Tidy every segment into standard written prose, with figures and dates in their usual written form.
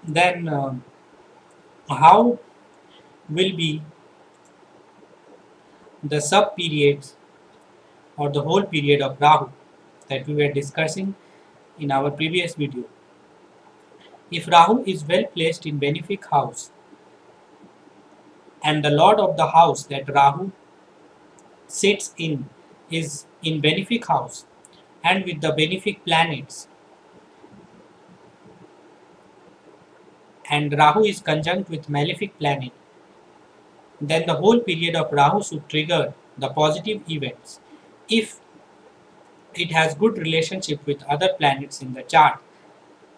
then how will be the sub periods or the whole period of Rahu that we were discussing in our previous video. If Rahu is well placed in benefic house and the lord of the house that Rahu sits in is in benefic house and with the benefic planets, and Rahu is conjunct with malefic planet, then the whole period of Rahu should trigger the positive events if it has good relationship with other planets in the chart.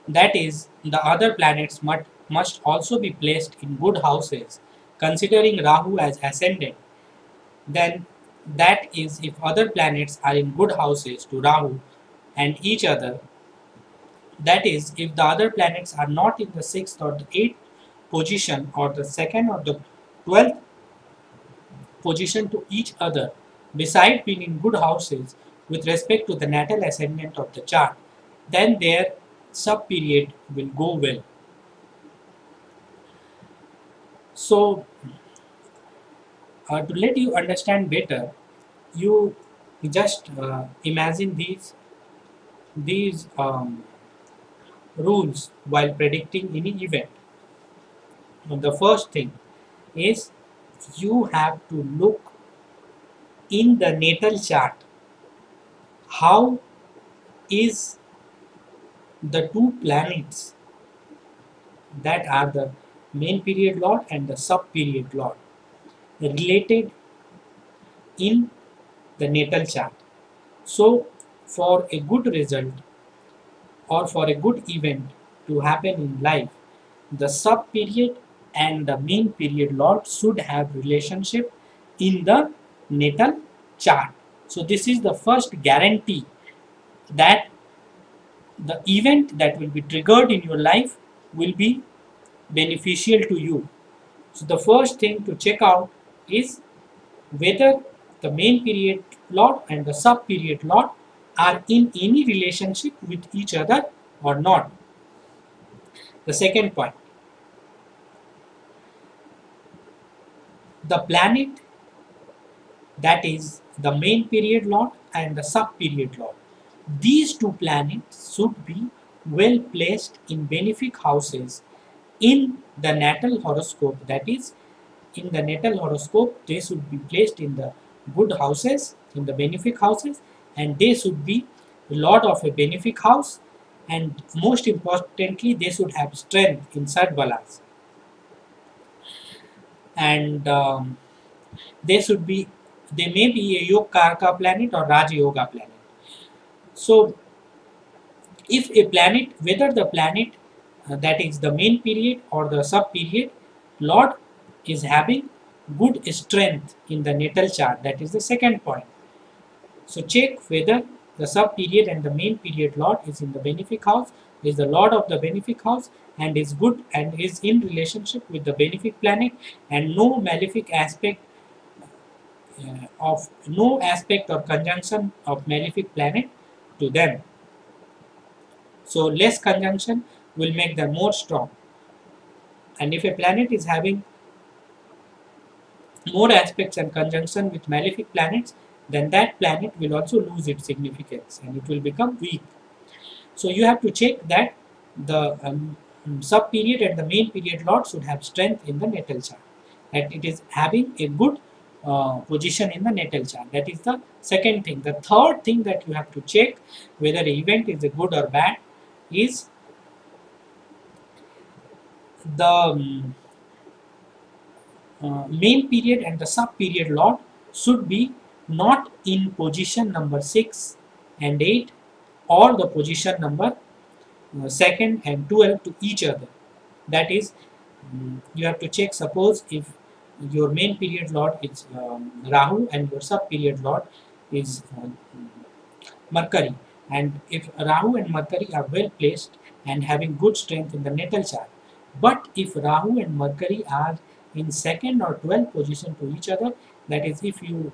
That is, the other planets must also be placed in good houses, considering Rahu as ascendant. Then that is, if other planets are in good houses to Rahu and each other, that is, if the other planets are not in the 6th or the 8th position or the 2nd or the 12th position to each other, beside being in good houses with respect to the natal ascendant of the chart, then their sub period will go well. So, to let you understand better, you just imagine these rules while predicting any event. The first thing is you have to look in the natal chart how is the two planets that are the main period lord and the sub period lord related in the natal chart. So for a good result or for a good event to happen in life, the sub period and the main period lord should have relationship in the natal chart. So this is the first guarantee that the event that will be triggered in your life will be beneficial to you. So the first thing to check out is whether the main period lord and the sub period lord are in any relationship with each other or not. The second point, the planet that is the main period lord and the sub period lord, these two planets should be well placed in benefic houses in the natal horoscope. That is, in the natal horoscope, they should be placed in the good houses, in the benefic houses, and they should be the lord of a benefic house, and most importantly, they should have strength in Sadbalas. And they should be, they may be a Yoga Karaka planet or Raja Yoga planet. So, if a planet, whether the planet that is the main period or the sub period lord is having good strength in the natal chart, that is the second point. So check whether the sub period and the main period lord is in the benefic house, is the lord of the benefic house, and is good and is in relationship with the benefic planet, and no malefic aspect of no aspect or conjunction of malefic planet to them. So less conjunction will make them more strong. And if a planet is having more aspects and conjunction with malefic planets, then that planet will also lose its significance and it will become weak. So you have to check that the sub period and the main period lord should have strength in the natal chart, that it is having a good position in the natal chart. That is the second thing. The third thing that you have to check whether an event is a good or bad is the main period and the sub period lord should be not in position number 6 and 8 or the position number 2nd and 12 to each other. That is, you have to check, suppose if your main period lord is Rahu and your sub period lord is Mercury, and if Rahu and Mercury are well placed and having good strength in the natal chart, but if Rahu and Mercury are in 2nd or 12th position to each other, that is, if you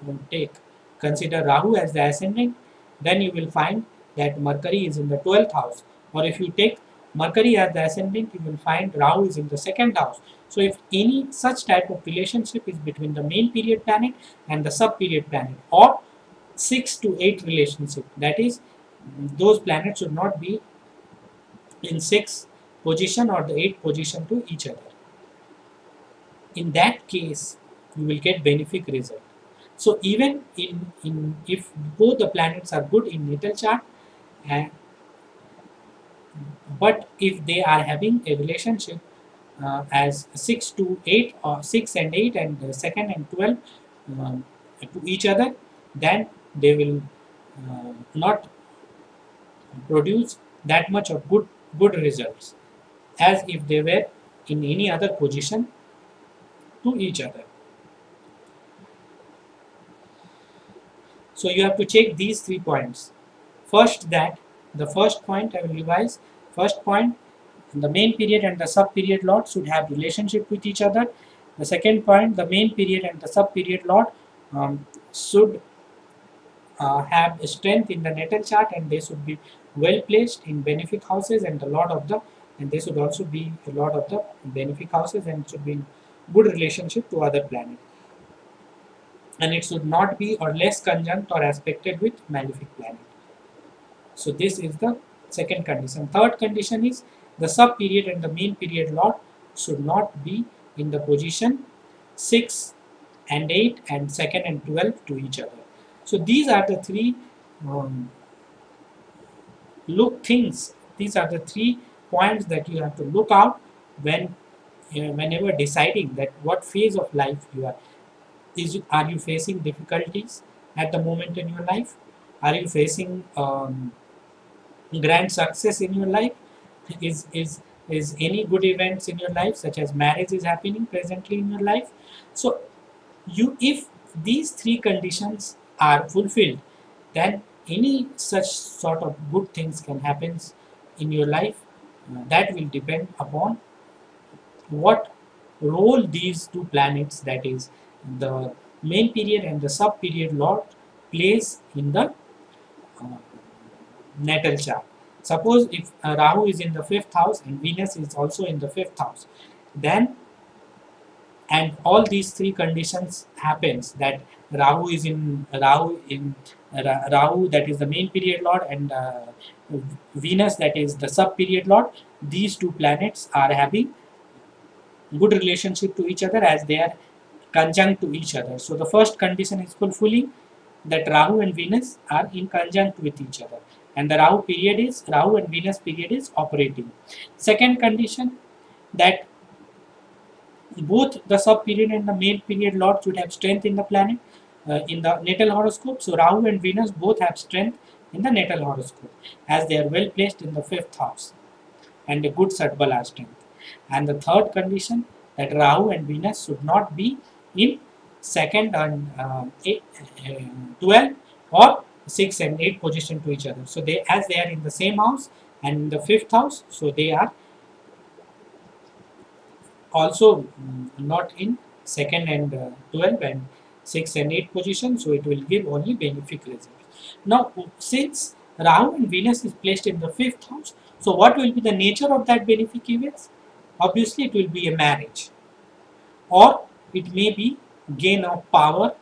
consider Rahu as the ascendant, then you will find that Mercury is in the 12th house, or if you take Mercury as the ascendant, you will find Rahu is in the second house. So if any such type of relationship is between the main period planet and the sub period planet, or 6 to 8 relationship, that is, those planets should not be in 6 position or the 8 position to each other. In that case, you will get benefic result. So even in if both the planets are good in natal chart, and but if they are having a relationship as 6 to 8 or 6 and 8 and 2nd and 12 to each other, then they will not produce that much of good results as if they were in any other position to each other. So you have to check these 3 points. First, that the first point I will revise. First point, the main period and the sub period lord should have relationship with each other. The second point, the main period and the sub period lord should have strength in the natal chart, and they should be well placed in benefic houses, and the lord of the, and they should also be the lord of the benefic houses and should be in good relationship to other planets, and it should not be or less conjunct or aspected with malefic planet. So this is the second condition. Third condition is the sub period and the main period lord should not be in the position 6 and 8 and 2nd and 12 to each other. So these are the 3 these are the 3 points that you have to look out when whenever deciding that what phase of life you are. Are you facing difficulties at the moment in your life? Are you facing grand success in your life? Is any good events in your life, such as marriage, is happening presently in your life? So you, if these 3 conditions are fulfilled, then any such sort of good things can happen in your life. That will depend upon what role these 2 planets, that is the main period and the sub period lord, plays in the natal chart. Suppose if Rahu is in the 5th house and Venus is also in the 5th house, then, and all these 3 conditions happens, that Rahu is in Rahu, that is the main period lord, and Venus, that is the sub period lord, these 2 planets are having good relationship to each other as they are conjunct to each other. So the first condition is fulfilling, that Rahu and Venus are in conjunct with each other, and the Rahu and Venus period is operating. Second condition, that both the sub period and the main period lord should have strength in the planet in the natal horoscope. So Rahu and Venus both have strength in the natal horoscope as they are well placed in the 5th house and a good Satbala strength. And the third condition, that Rahu and Venus should not be in 2nd and 12 or 6 and 8 position to each other. So they, as they are in the same house and in the 5th house, so they are also not in 2nd and 12 and 6 and 8 position, so it will give only benefic results. Now since Rahu and Venus is placed in the 5th house, so what will be the nature of that benefic events? Obviously it will be a marriage, or it may be gain of power,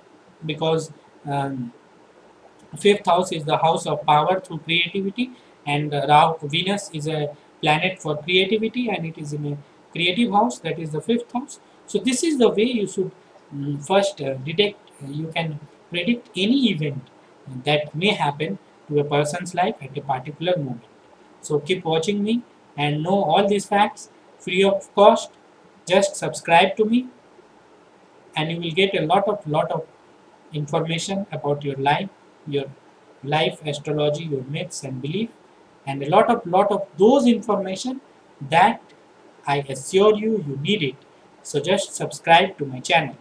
because 5th house is the house of power through creativity, and Venus is a planet for creativity, and it is in a creative house, that is the 5th house. So this is the way you should first detect, you can predict any event that may happen to a person's life at a particular moment. So keep watching me and know all these facts free of cost. Just subscribe to me and you will get a lot of information about your life astrology, your myths and belief, and a lot of those information that I assure you need it. So just subscribe to my channel.